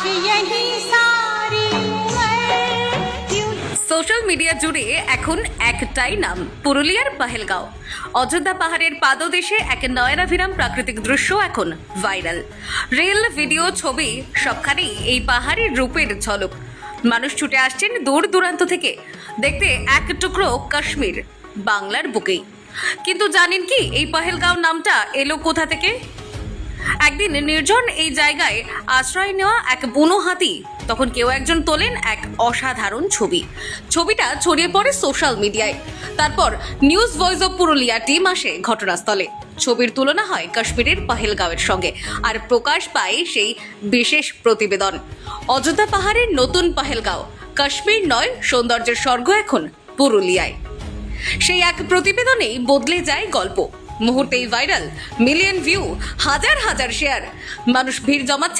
यही सारी उम्र क्यों। সোশ্যাল মিডিয়া জুড়ে এখন একটাই নাম, পুরুলিয়ার পাহেলগাঁও। অযোধ্যা পাহাড়ের পাদদেশে এক নয়নাভিরাম প্রাকৃতিক দৃশ্য এখন ভাইরাল। রিল, ভিডিও, ছবি সবখানেই এই পাহাড়ের রূপের ঝলক। মানুষ ছুটে আসছেন দূর দূরান্ত থেকে দেখতে এক টুকরো কাশ্মীর বাংলার বুকেই। কিন্তু জানেন কি এই পাহেলগাঁও নামটা এলো কোথা থেকে? একদিন নির্জন এই জায়গায় আশ্রয় নেওয়া এক বুনো হাতি, তখন কেউ একজন তোলেন এক অসাধারণ ছবি। ছবিটা ছড়িয়ে পড়ে সোশ্যাল মিডিয়ায়। তারপর news voice of Purulia team আসে ঘটনাস্থলে। ছবির তুলনা হয় কাশ্মীরের পাহেলগাঁওয়ের সঙ্গে, আর প্রকাশ পায় সেই বিশেষ প্রতিবেদন। অযোধ্যা পাহাড়ের নতুন পাহেলগাঁও, কাশ্মীর নয়, সৌন্দর্যের স্বর্গ এখন পুরুলিয়ায়। সেই এক প্রতিবেদনেই বদলে যায় গল্প। মুহূর্তেই ভাইরাল, মিলিয়ন ভিউ, হাজার হাজার শেয়ার। মানুষ ভিড় জমাচ্ছে